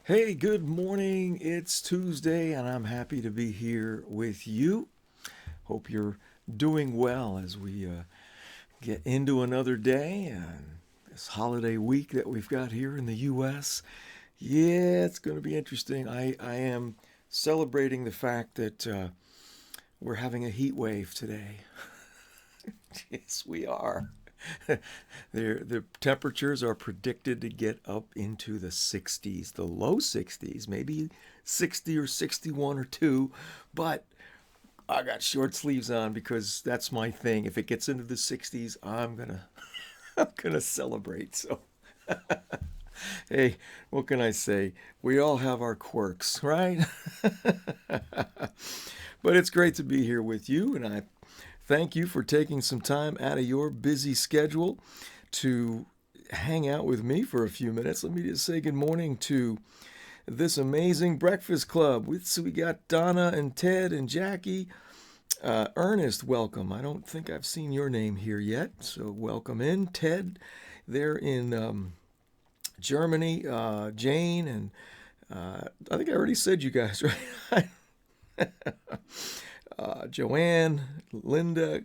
Hey, good morning. It's Tuesday, and I'm happy to be here with you. Hope you're doing well as we get into another day and this holiday week that we've got here in the U.S. Yeah, it's going to be interesting. I am celebrating the fact that we're having a heat wave today. Yes, we are. The temperatures are predicted to get up into the 60s, the low 60s, maybe 60 or 61 or 2, but I got short sleeves on because that's my thing. If it gets into the 60s, I'm going to celebrate. So, hey, what can I say? We all have our quirks, right? But it's great to be here with you, and I thank you for taking some time out of your busy schedule to hang out with me for a few minutes. Let me just say good morning to this amazing breakfast club. So we got Donna and Ted and Jackie. Ernest, welcome. I don't think I've seen your name here yet, so welcome in. Ted, there in Germany. Jane, and I think I already said you guys, right? Joanne, Linda,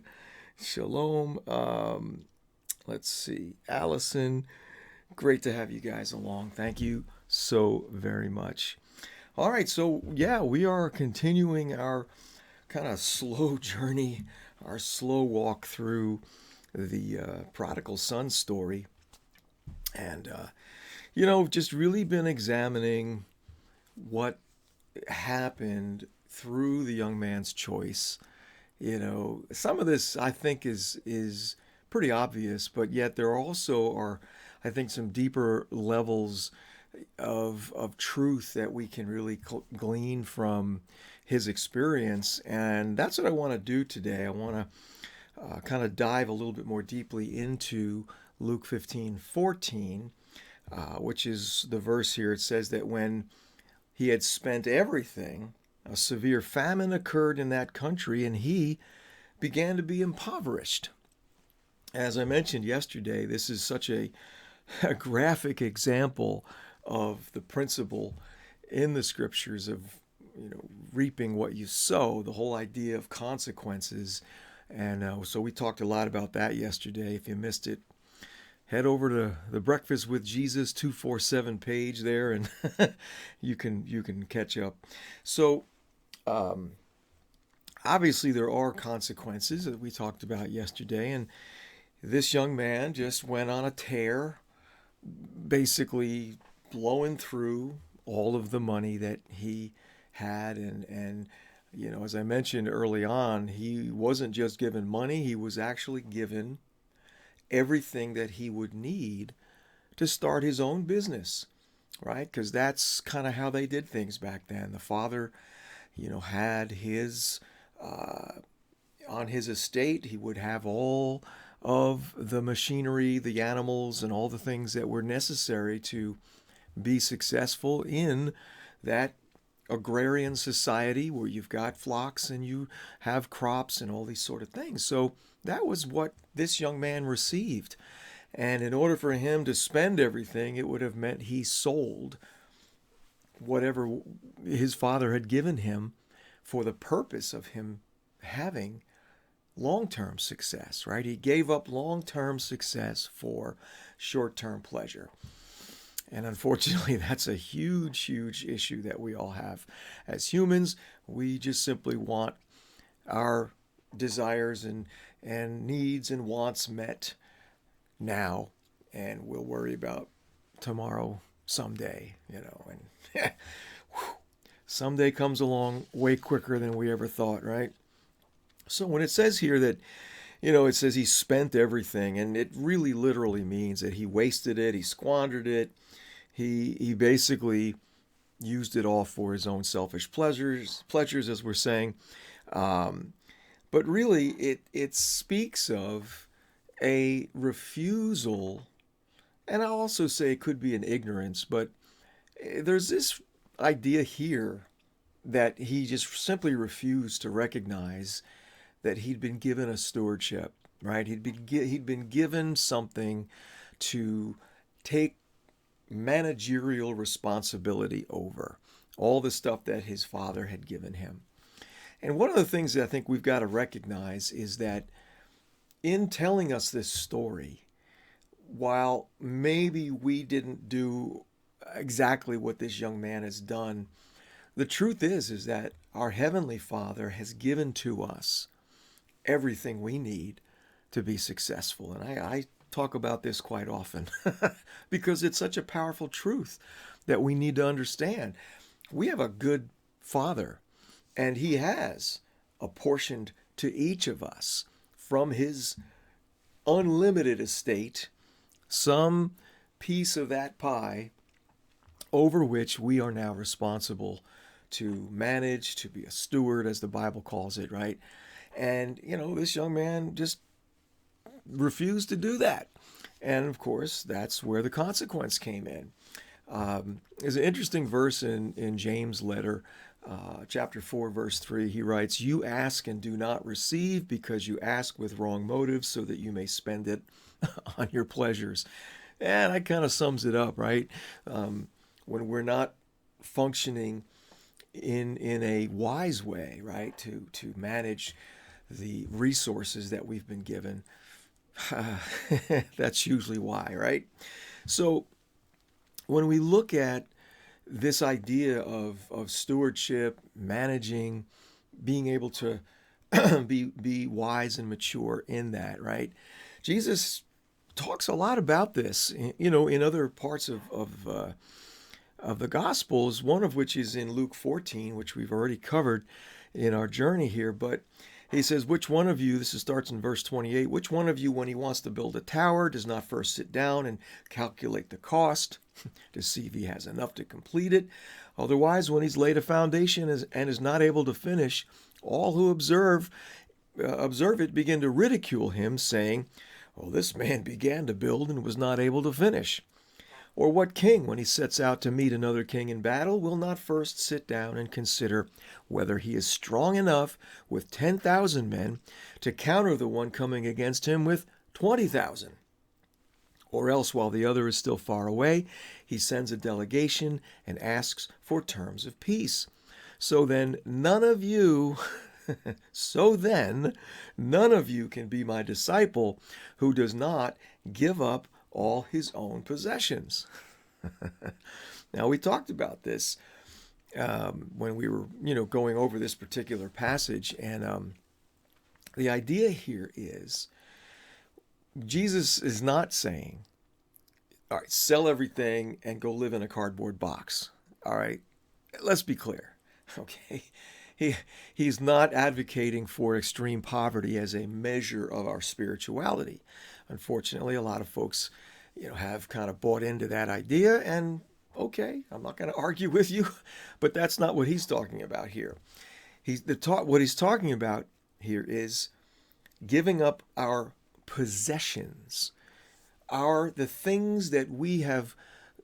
Shalom. Let's see, Allison. Great to have you guys along. Thank you so very much. All right, so yeah, we are continuing our kind of slow journey, our slow walk through the prodigal son story. And, just really been examining what happened through the young man's choice. Some of this I think is pretty obvious, but yet there also are, I think, some deeper levels of truth that we can really glean from his experience, and that's what I want to do today. I want to kind of dive a little bit more deeply into Luke 15:14, which is the verse here. It says that when he had spent everything, a severe famine occurred in that country, and he began to be impoverished. As I mentioned yesterday, this is such a graphic example of the principle in the scriptures of reaping what you sow, the whole idea of consequences. And so we talked a lot about that yesterday. If you missed it, head over to the Breakfast with Jesus 247 page there, and you can catch up. So obviously there are consequences that we talked about yesterday, and this young man just went on a tear, basically blowing through all of the money that he had, and as I mentioned early on, he wasn't just given money, he was actually given everything that he would need to start his own business, right? Because that's kind of how they did things back then. The father, had his on his estate, he would have all of the machinery, the animals, and all the things that were necessary to be successful in that agrarian society where you've got flocks and you have crops and all these sort of things. So that was what this young man received. And in order for him to spend everything, it would have meant he sold whatever his father had given him for the purpose of him having long term success, right? He gave up long term success for short term pleasure. And unfortunately, that's a huge, huge issue that we all have as humans. We just simply want our desires and needs and wants met now, and we'll worry about tomorrow someday, and someday comes along way quicker than we ever thought, right? So when it says here that, it says he spent everything, and it really literally means that he wasted it, he squandered it, he basically used it all for his own selfish pleasures, as we're saying. Um, but really, it speaks of a refusal, and I'll also say it could be an ignorance, but there's this idea here that he just simply refused to recognize that he'd been given a stewardship, right? He'd been given something to take managerial responsibility over all the stuff that his father had given him. And one of the things that I think we've got to recognize is that in telling us this story, while maybe we didn't do exactly what this young man has done, the truth is that our Heavenly Father has given to us everything we need to be successful. And I talk about this quite often because it's such a powerful truth that we need to understand. We have a good Father, and He has apportioned to each of us from His unlimited estate some piece of that pie over which we are now responsible to manage, to be a steward, as the Bible calls it, right? And, this young man just refused to do that. And of course, that's where the consequence came in. There's an interesting verse in James' letter, chapter 4, verse 3. He writes, "You ask and do not receive because you ask with wrong motives so that you may spend it on your pleasures." And that kind of sums it up, right? When we're not functioning in a wise way, right, to manage the resources that we've been given, that's usually why, right? So when we look at this idea of stewardship, managing, being able to be wise and mature in that, right? Jesus talks a lot about this, in other parts of the Gospels, one of which is in Luke 14, which we've already covered in our journey here. But he says, which one of you, starts in verse 28, which one of you, when he wants to build a tower, does not first sit down and calculate the cost to see if he has enough to complete it? Otherwise, when he's laid a foundation and is not able to finish, all who observe it begin to ridicule him, saying, "Oh, this man began to build and was not able to finish." Or what king, when he sets out to meet another king in battle, will not first sit down and consider whether he is strong enough with 10,000 men to counter the one coming against him with 20,000? Or else, while the other is still far away, he sends a delegation and asks for terms of peace. So then, none of you can be my disciple who does not give up all his own possessions. Now, we talked about this when we were, going over this particular passage, and the idea here is Jesus is not saying, all right, sell everything and go live in a cardboard box. All right, let's be clear, okay? He's not advocating for extreme poverty as a measure of our spirituality. Unfortunately, a lot of folks, have kind of bought into that idea, and okay, I'm not going to argue with you, but that's not what he's talking about here. What he's talking about here is giving up our possessions, the things that we have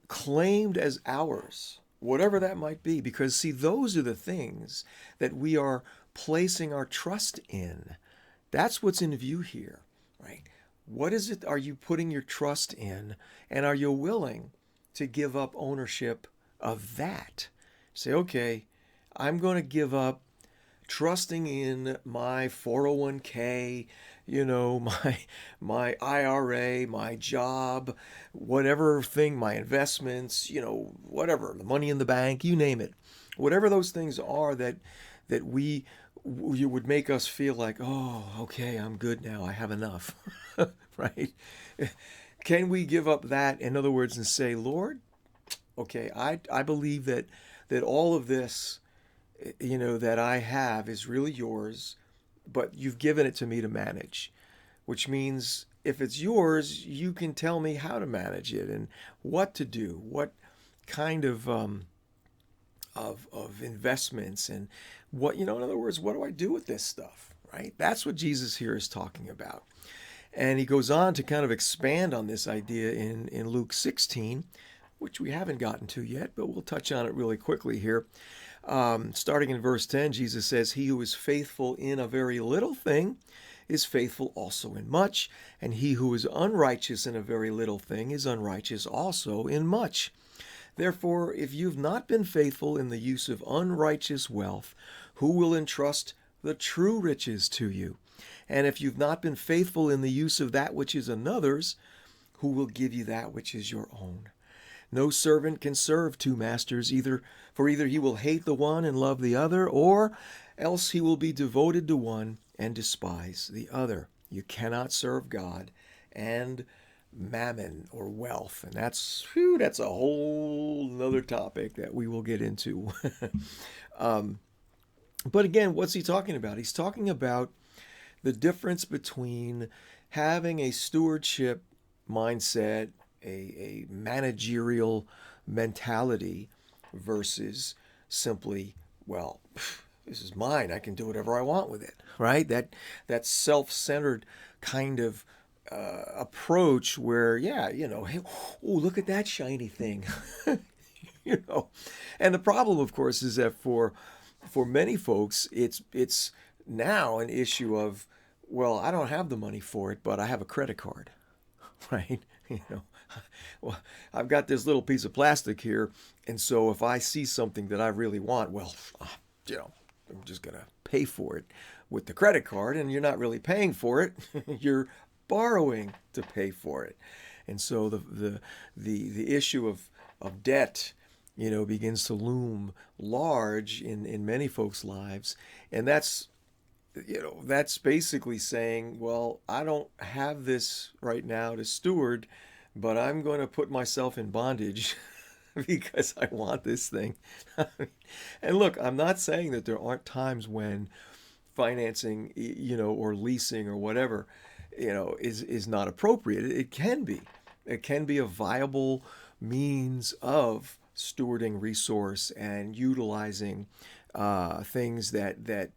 claimed as ours, whatever that might be, because see, those are the things that we are placing our trust in. That's what's in view here, right? What is it are you putting your trust in, and are you willing to give up ownership of that? Say, okay, I'm going to give up trusting in my 401k, my IRA, my job, whatever thing, my investments, whatever, the money in the bank, you name it. Whatever those things are that you would make us feel like, oh, okay, I'm good now, I have enough, right? Can we give up that, in other words, and say, Lord, okay, I believe that all of this, that I have is really yours, but you've given it to me to manage, which means if it's yours, you can tell me how to manage it and what to do, what kind of investments, and what, in other words, what do I do with this stuff, right? That's what Jesus here is talking about. And he goes on to kind of expand on this idea in Luke 16, which we haven't gotten to yet, but we'll touch on it really quickly here. Starting in verse 10, Jesus says, "He who is faithful in a very little thing is faithful also in much, and he who is unrighteous in a very little thing is unrighteous also in much. Therefore, if you've not been faithful in the use of unrighteous wealth, who will entrust the true riches to you? And if you've not been faithful in the use of that which is another's, who will give you that which is your own? No servant can serve two masters, for either he will hate the one and love the other, or else he will be devoted to one and despise the other. You cannot serve God and mammon or wealth, and that's a whole other topic that we will get into. But again, what's he talking about? He's talking about the difference between having a stewardship mindset, a managerial mentality, versus simply, well, this is mine, I can do whatever I want with it, right? That self-centered kind of approach where, yeah, hey, oh, look at that shiny thing. And the problem, of course, is that for many folks, it's now an issue of, well, I don't have the money for it, but I have a credit card, right? Well, I've got this little piece of plastic here, and so if I see something that I really want, well, I'm just gonna pay for it with the credit card, and you're not really paying for it; you're borrowing to pay for it, and so the issue of debt, begins to loom large in many folks' lives, and that's basically saying, well, I don't have this right now to steward, but I'm going to put myself in bondage because I want this thing. And look, I'm not saying that there aren't times when financing, or leasing or whatever, is not appropriate. It can be. It can be a viable means of stewarding resource and utilizing things that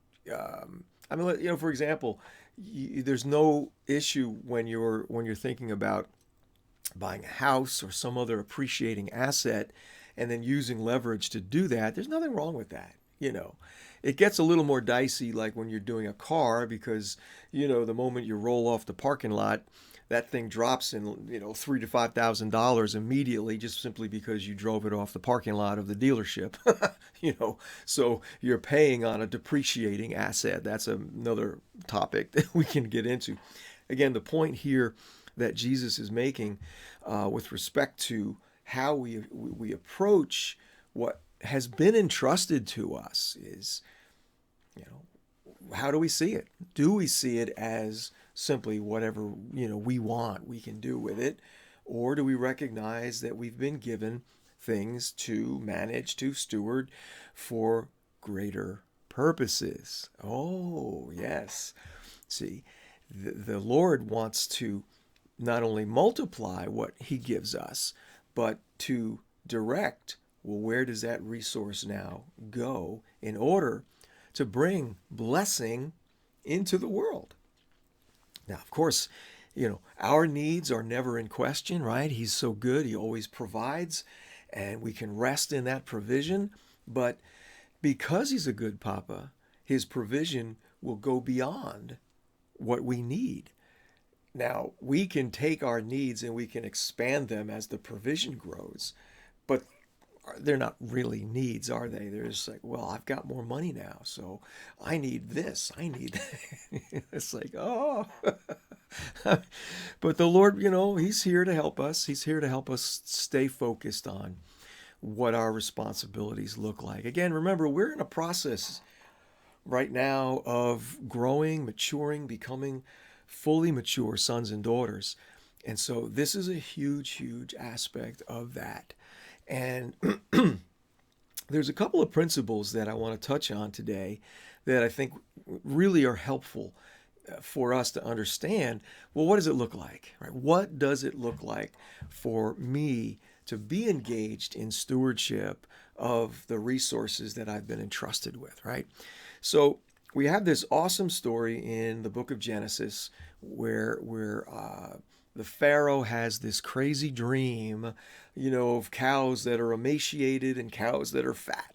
for example, there's no issue when you're thinking about buying a house or some other appreciating asset and then using leverage to do that. There's nothing wrong with that. It gets a little more dicey like when you're doing a car, because the moment you roll off the parking lot, that thing drops in $3,000 to $5,000 immediately, just simply because you drove it off the parking lot of the dealership. So you're paying on a depreciating asset. That's another topic that we can get into. Again, the point here that Jesus is making with respect to how we approach what has been entrusted to us is, how do we see it? Do we see it as simply whatever we want, we can do with it, or do we recognize that we've been given things to manage, to steward for greater purposes? Oh, yes. See, the Lord wants to not only multiply what he gives us, but to direct, well, where does that resource now go in order to bring blessing into the world? Now, of course, our needs are never in question, right? He's so good. He always provides, and we can rest in that provision. But because he's a good papa, his provision will go beyond what we need. Now, we can take our needs and we can expand them as the provision grows, but they're not really needs, are they? They're just like, well, I've got more money now, so I need this, I need that. It's like, oh. But the Lord, he's here to help us. He's here to help us stay focused on what our responsibilities look like. Again, remember, we're in a process right now of growing, maturing, becoming fully mature sons and daughters. And so this is a huge, huge aspect of that. And there's a couple of principles that I want to touch on today that I think really are helpful for us to understand, well, what does it look like, right? What does it look like for me to be engaged in stewardship of the resources that I've been entrusted with, right? So we have this awesome story in the book of Genesis where the Pharaoh has this crazy dream, of cows that are emaciated and cows that are fat,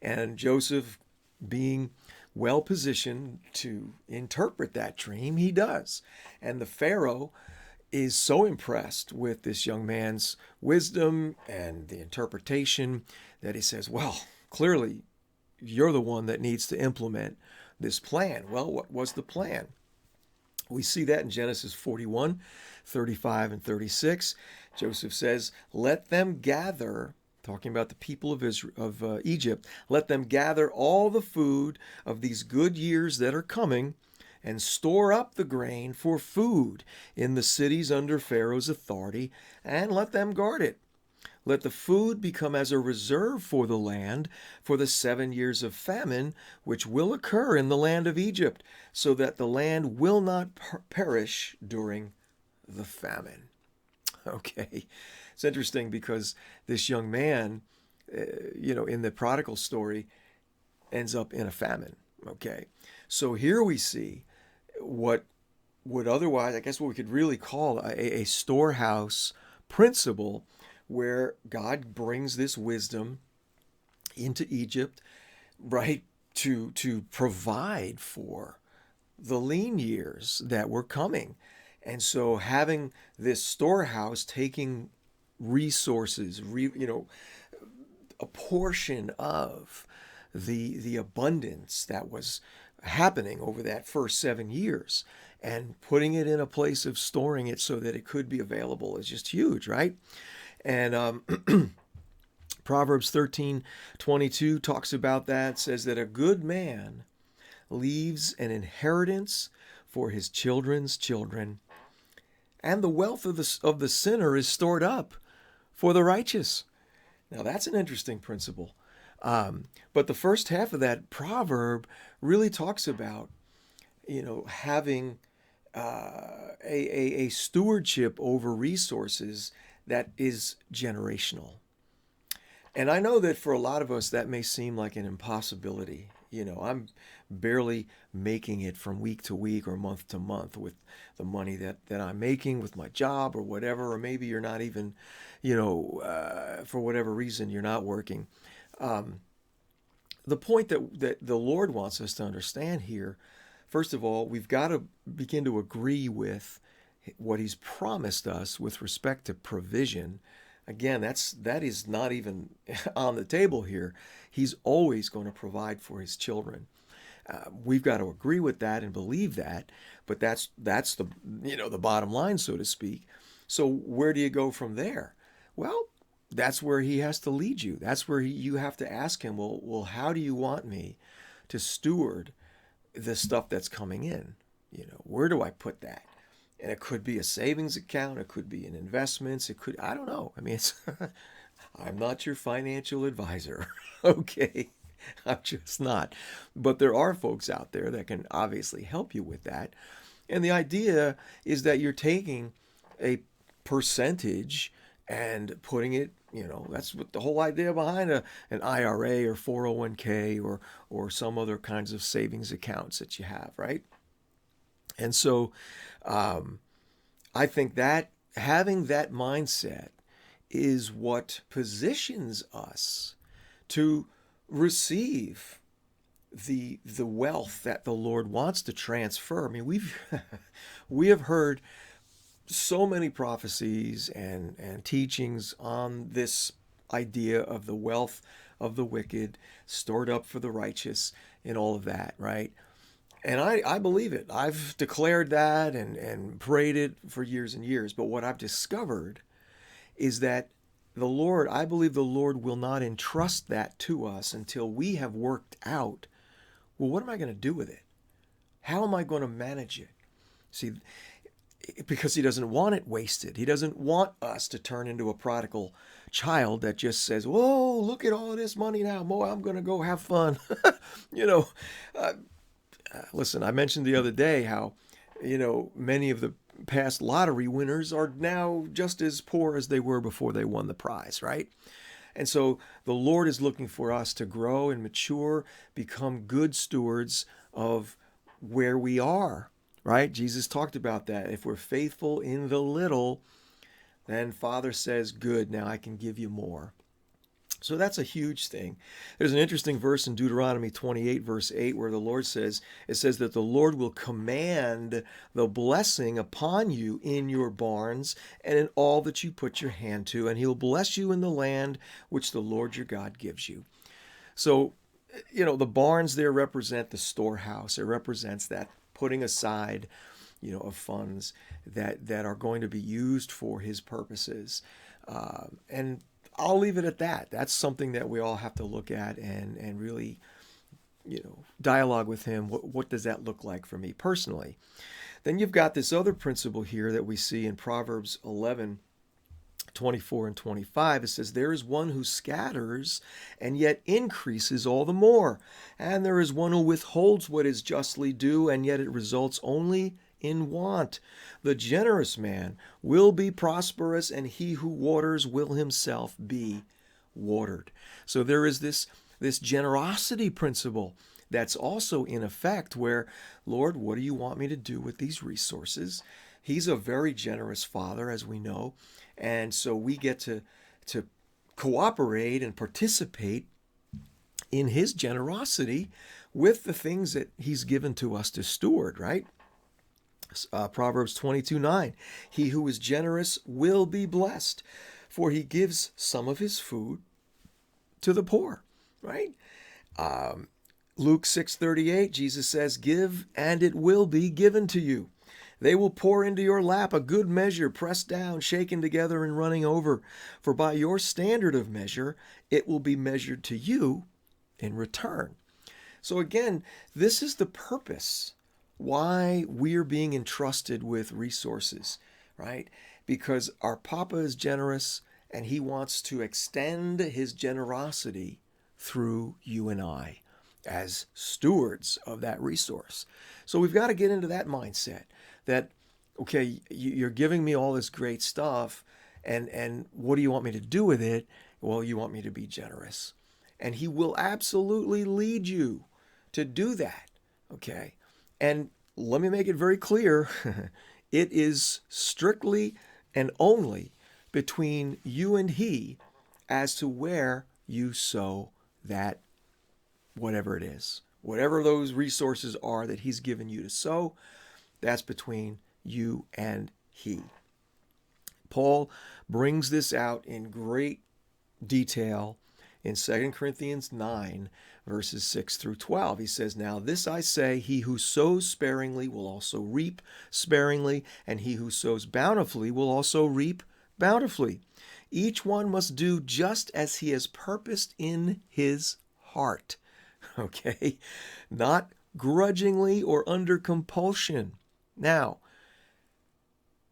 and Joseph, being well positioned to interpret that dream, he does. And the Pharaoh is so impressed with this young man's wisdom and the interpretation that he says, well, clearly you're the one that needs to implement this plan. Well, what was the plan? We see that in Genesis 41, 35, and 36. Joseph says, let them gather, talking about the people of Egypt, let them gather all the food of these good years that are coming and store up the grain for food in the cities under Pharaoh's authority, and let them guard it. Let the food become as a reserve for the land for the 7 years of famine, which will occur in the land of Egypt, so that the land will not perish during the famine. Okay, it's interesting because this young man, in the prodigal story, ends up in a famine. Okay, so here we see what would otherwise, I guess what we could really call a storehouse principle, where God brings this wisdom into Egypt, right, to provide for the lean years that were coming. And so having this storehouse taking resources, a portion of the abundance that was happening over that first 7 years and putting it in a place of storing it so that it could be available is just huge, right? And Proverbs 13:22 talks about that, says that a good man leaves an inheritance for his children's children, and the wealth of the sinner is stored up for the righteous. Now that's an interesting principle. But the first half of that proverb really talks about, having a stewardship over resources that is generational. And I know that for a lot of us, that may seem like an impossibility. I'm barely making it from week to week or month to month with the money that I'm making with my job or whatever, or maybe you're not even, for whatever reason, you're not working. The point that the Lord wants us to understand here, first of all, we've got to begin to agree with what he's promised us with respect to provision. Again, that is not even on the table here. He's always going to provide for his children. We've got to agree with that and believe that, but that's the the bottom line, so to speak. So where do you go from there? Well, that's where he has to lead you. That's where you have to ask him, well, how do you want me to steward the stuff that's coming in? Where do I put that? And it could be a savings account. It could be in investments. I don't know. I mean, I'm not your financial advisor. Okay. I'm just not. But there are folks out there that can obviously help you with that. And the idea is that you're taking a percentage and putting it, that's what the whole idea behind an IRA or 401k or some other kinds of savings accounts that you have, right? And so I think that having that mindset is what positions us to receive the wealth that the Lord wants to transfer. I mean, we have heard so many prophecies and teachings on this idea of the wealth of the wicked stored up for the righteous and all of that, right? And I believe it. I've declared that and prayed it for years and years. But what I've discovered is that I believe the Lord will not entrust that to us until we have worked out, well, what am I going to do with it? How am I going to manage it? See, because he doesn't want it wasted. He doesn't want us to turn into a prodigal child that just says, whoa, look at all this money now. Boy, I'm going to go have fun. Listen, I mentioned the other day how, many of the past lottery winners are now just as poor as they were before they won the prize, right? And so the Lord is looking for us to grow and mature, become good stewards of where we are, right? Jesus talked about that. If we're faithful in the little, then Father says, good, now I can give you more. So that's a huge thing. There's an interesting verse in Deuteronomy 28, verse 8, where the Lord says, it says that the Lord will command the blessing upon you in your barns and in all that you put your hand to, and he'll bless you in the land which the Lord your God gives you. So, the barns there represent the storehouse. It represents that putting aside, of funds that are going to be used for his purposes. And I'll leave it at that. That's something that we all have to look at and really, dialogue with him. What does that look like for me personally? Then you've got this other principle here that we see in Proverbs 11, 24 and 25. It says, there is one who scatters and yet increases all the more. And there is one who withholds what is justly due, and yet it results only in want. The generous man will be prosperous, and he who waters will himself be watered. So there is this generosity principle that's also in effect where, Lord, what do you want me to do with these resources? He's a very generous Father, as we know, and so we get to cooperate and participate in his generosity with the things that he's given to us to steward, right? Proverbs 22:9, he who is generous will be blessed, for he gives some of his food to the poor, right? Luke 6:38, Jesus says, give and it will be given to you. They will pour into your lap a good measure, pressed down, shaken together, and running over. For by your standard of measure, it will be measured to you in return. So again, this is the purpose why we're being entrusted with resources, right? Because our Papa is generous and he wants to extend his generosity through you and I as stewards of that resource. So we've got to get into that mindset that, okay, you're giving me all this great stuff, and what do you want me to do with it? Well, you want me to be generous. And he will absolutely lead you to do that, okay? And let me make it very clear, it is strictly and only between you and he as to where you sow that whatever it is. Whatever those resources are that he's given you to sow, that's between you and he. Paul brings this out in great detail in 2 Corinthians 9, verses 6 through 12. He says, now this I say, he who sows sparingly will also reap sparingly, and he who sows bountifully will also reap bountifully. Each one must do just as he has purposed in his heart. Okay? Not grudgingly or under compulsion. Now,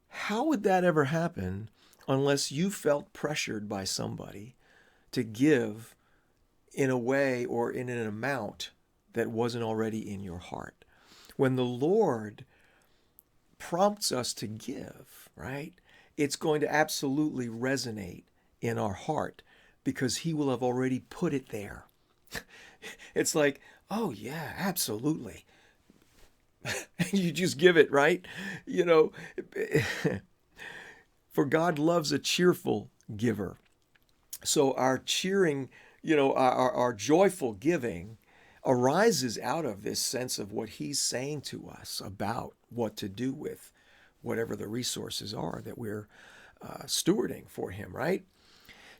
how would that ever happen unless you felt pressured by somebody to give in a way or in an amount that wasn't already in your heart? When the Lord prompts us to give, right, it's going to absolutely resonate in our heart because he will have already put it there. It's like, oh yeah, absolutely. You just give it, right? For God loves a cheerful giver. So our cheering, our joyful giving arises out of this sense of what he's saying to us about what to do with whatever the resources are that we're stewarding for him, right?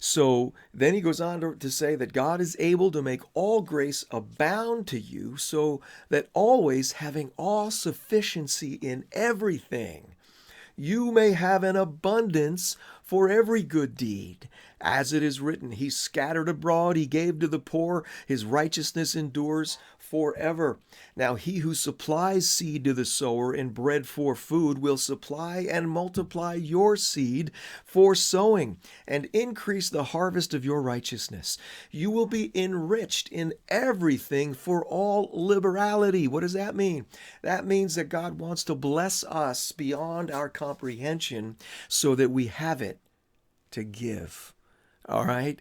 So then he goes on to say that God is able to make all grace abound to you, so that always having all sufficiency in everything, you may have an abundance for every good deed. As it is written, he scattered abroad, he gave to the poor, his righteousness endures forever. Now he who supplies seed to the sower and bread for food will supply and multiply your seed for sowing and increase the harvest of your righteousness. You will be enriched in everything for all liberality. What does that mean? That means that God wants to bless us beyond our comprehension so that we have it to give. All right?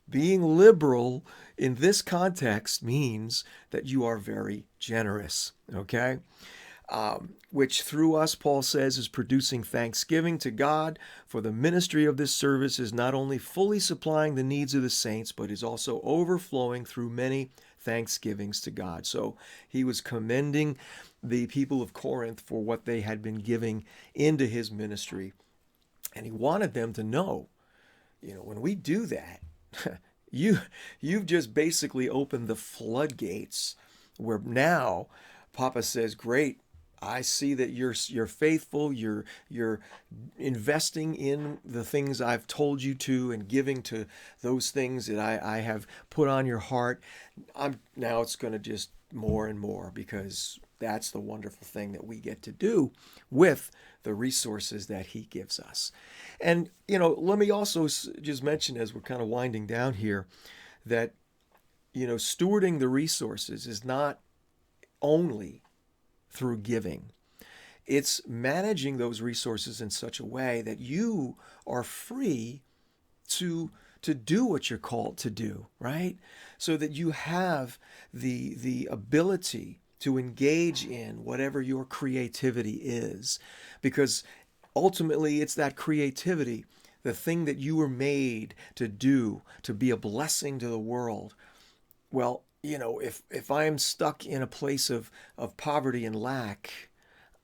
Being liberal in this context means that you are very generous, okay? which through us, Paul says, is producing thanksgiving to God, for the ministry of this service is not only fully supplying the needs of the saints, but is also overflowing through many thanksgivings to God. So he was commending the people of Corinth for what they had been giving into his ministry. And he wanted them to know, when we do that, you've just basically opened the floodgates where now Papa says, great, I see that you're faithful, you're investing in the things I've told you to and giving to those things that I have put on your heart. Now it's going to just more and more, because that's the wonderful thing that we get to do with the resources that he gives us. And, let me also just mention, as we're kind of winding down here, that, stewarding the resources is not only through giving. It's managing those resources in such a way that you are free to do what you're called to do, right? So that you have the ability to engage in whatever your creativity is. Because ultimately it's that creativity, the thing that you were made to do, to be a blessing to the world. Well, if I am stuck in a place of poverty and lack,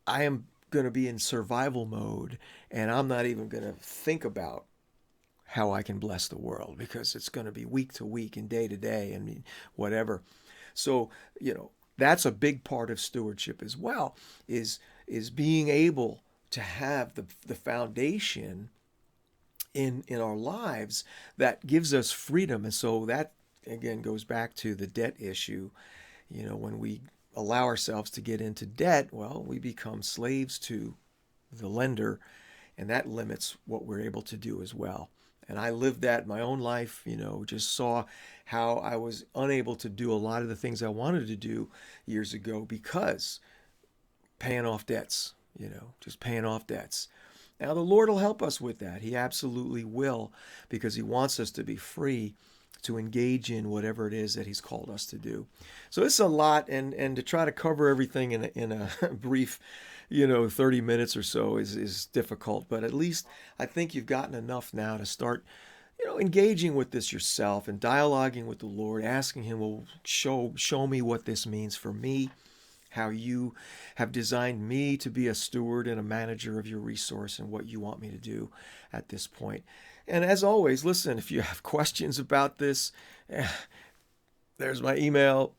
I am going to be in survival mode, and I'm not even going to think about how I can bless the world, because it's going to be week to week and day to day and whatever. So, that's a big part of stewardship as well, is being able to have the foundation in our lives that gives us freedom. And so that again goes back to the debt issue. When we allow ourselves to get into debt, well, we become slaves to the lender, and that limits what we're able to do as well. And I lived that in my own life, just saw how I was unable to do a lot of the things I wanted to do years ago because paying off debts, just paying off debts. Now, the Lord will help us with that. He absolutely will, because he wants us to be free to engage in whatever it is that he's called us to do. So it's a lot, and to try to cover everything in a brief, 30 minutes or so is difficult. But at least I think you've gotten enough now to start, engaging with this yourself and dialoguing with the Lord, asking him, well, show me what this means for me, how you have designed me to be a steward and a manager of your resource, and what you want me to do at this point. And as always, listen, if you have questions about this, there's my email.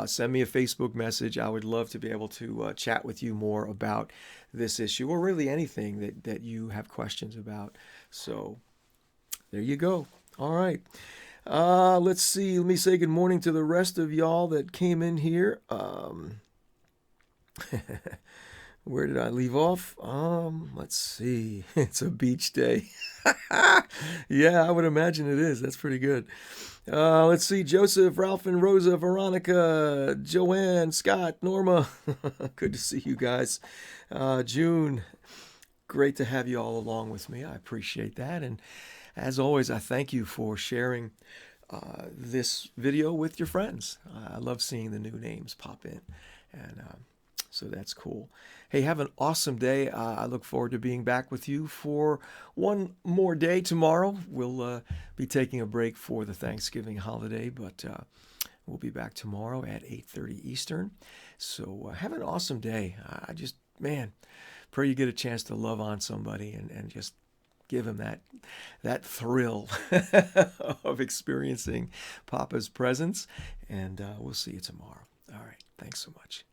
Send me a Facebook message. I would love to be able to chat with you more about this issue, or really anything that you have questions about. So there you go. All right. Let's see. Let me say good morning to the rest of y'all that came in here. Where did I leave off? Let's see. It's a beach day. Yeah, I would imagine it is. That's pretty good. Let's see. Joseph, Ralph, and Rosa, Veronica, Joanne, Scott, Norma. Good to see you guys. June, great to have you all along with me. I appreciate that. And as always, I thank you for sharing this video with your friends. I love seeing the new names pop in. And so that's cool. Hey, have an awesome day. I look forward to being back with you for one more day tomorrow. We'll be taking a break for the Thanksgiving holiday, but we'll be back tomorrow at 8:30 Eastern. So have an awesome day. I just, pray you get a chance to love on somebody and just give him that thrill of experiencing Papa's presence. And we'll see you tomorrow. All right. Thanks so much.